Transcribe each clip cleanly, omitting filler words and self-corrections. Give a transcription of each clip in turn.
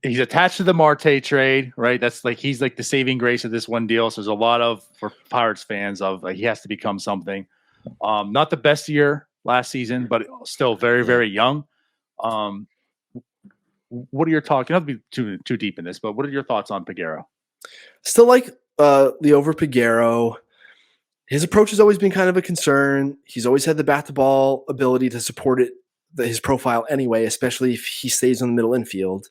he's attached to the Marte trade, right? That's like he's like the saving grace of this one deal. So there's a lot of for Pirates fans of he has to become something. Not the best year last season, but still very very young. What are your thoughts? You don't have to be too deep in this, but what are your thoughts on Peguero? Still like Liover Peguero. His approach has always been kind of a concern. He's always had the bat to ball ability to support it, his profile anyway, especially if he stays on the middle infield.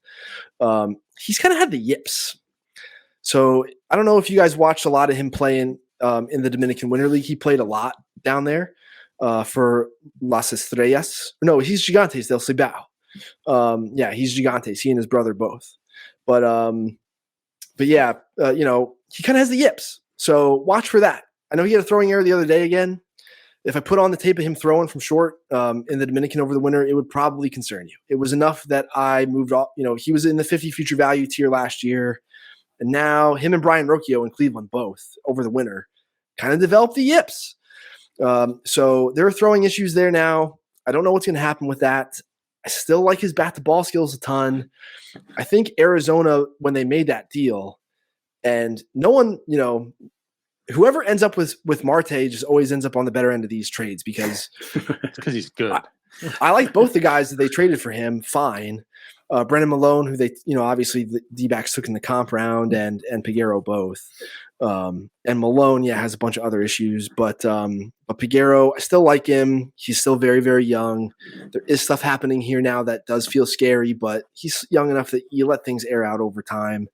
He's kind of had the yips. So I don't know if you guys watched a lot of him playing in the Dominican Winter League. He played a lot down there for Las Estrellas. No, he's Gigantes del Cibao. Yeah, he's Gigantes. He and his brother both. But yeah, he kind of has the yips. So watch for that. I know he had a throwing error the other day again. If I put on the tape of him throwing from short in the Dominican over the winter, it would probably concern you. It was enough that I moved off. He was in the 50 future value tier last year. And now him and Brian Rocchio in Cleveland both over the winter kind of developed the yips. So there are throwing issues there now. I don't know what's going to happen with that. I still like his bat to ball skills a ton. I think Arizona, when they made that deal, and no one, whoever ends up with Marte just always ends up on the better end of these trades because he's good. I like both the guys that they traded for him. Fine. Brennan Malone, who they, obviously the D-backs took in the comp round, and Peguero both. And Malone, has a bunch of other issues, but Peguero, I still like him. He's still very, very young. There is stuff happening here now that does feel scary, but he's young enough that you let things air out over time.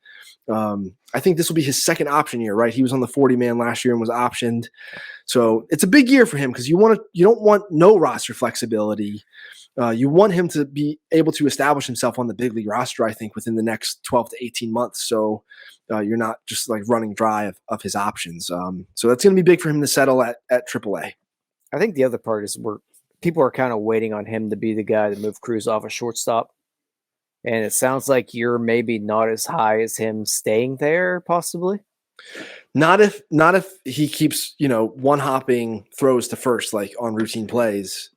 I think this will be his second option year, right? He was on the 40-man last year and was optioned. So it's a big year for him because you don't want no roster flexibility. You want him to be able to establish himself on the big league roster, I think, within the next 12 to 18 months. So you're not just like running dry of his options. So that's going to be big for him to settle at AAA. I think the other part is people are kind of waiting on him to be the guy to move Cruz off a shortstop. And it sounds like you're maybe not as high as him staying there, possibly. Not if he keeps, one hopping throws to first, like on routine plays.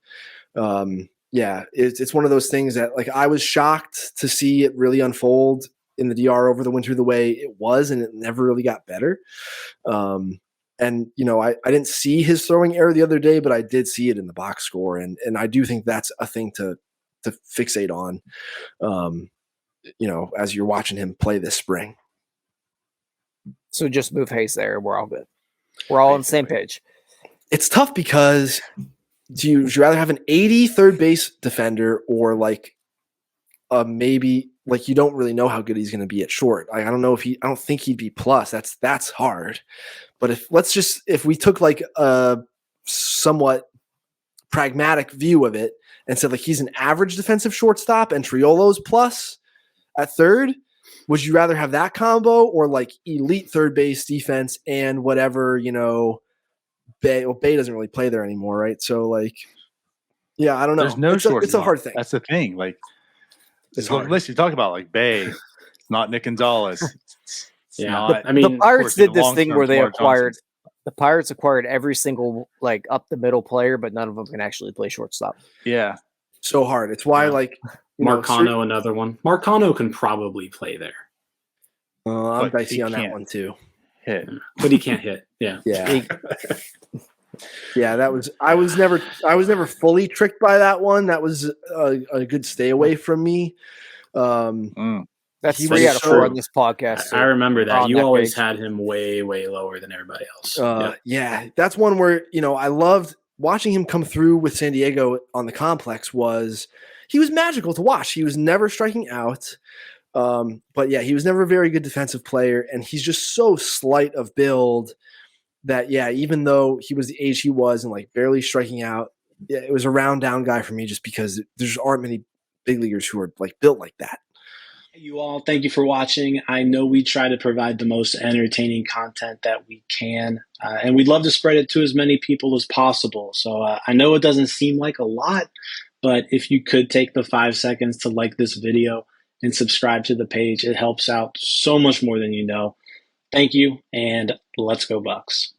It's one of those things that like I was shocked to see it really unfold in the DR over the winter the way it was, and it never really got better. I didn't see his throwing error the other day, but I did see it in the box score, and I do think that's a thing to fixate on, as you're watching him play this spring. So just move Hayes there. We're all good. We're all on the same page. It's tough because would you rather have an 80 third base defender or like maybe like you don't really know how good he's going to be at short. I don't think he'd be plus. That's hard. But if we took like a somewhat pragmatic view of it and said like he's an average defensive shortstop and Triolo's plus at third, would you rather have that combo or like elite third base defense and whatever, Bay doesn't really play there anymore, right? So like, I don't know. There's no short. It's a hard thing. That's the thing. Like, it's hard. Unless you talk about like Bay, it's not Nick Gonzalez. It's not, the Pirates did this thing where they acquired. The Pirates acquired every single like up the middle player, but none of them can actually play shortstop. Yeah, so hard. It's why like Marcano, another one. Marcano can probably play there. I'm dicey on that one too. Hit, but he can't hit. Yeah. That was. I was never fully tricked by that one. That was a good stay away from me. That's 3 out of 4 on this podcast. I remember that. You always had him way, way lower than everybody else. That's one where I loved watching him come through with San Diego on the complex. He was magical to watch. He was never striking out. But he was never a very good defensive player, and he's just so slight of build that, even though he was the age he was and like barely striking out, it was a round down guy for me just because there aren't many big leaguers who are like built like that. You all, thank you for watching. I know we try to provide the most entertaining content that we can, and we'd love to spread it to as many people as possible. So I know it doesn't seem like a lot, but if you could take the 5 seconds to like this video and subscribe to the page, it helps out so much more than you know. Thank you, and let's go Bucks.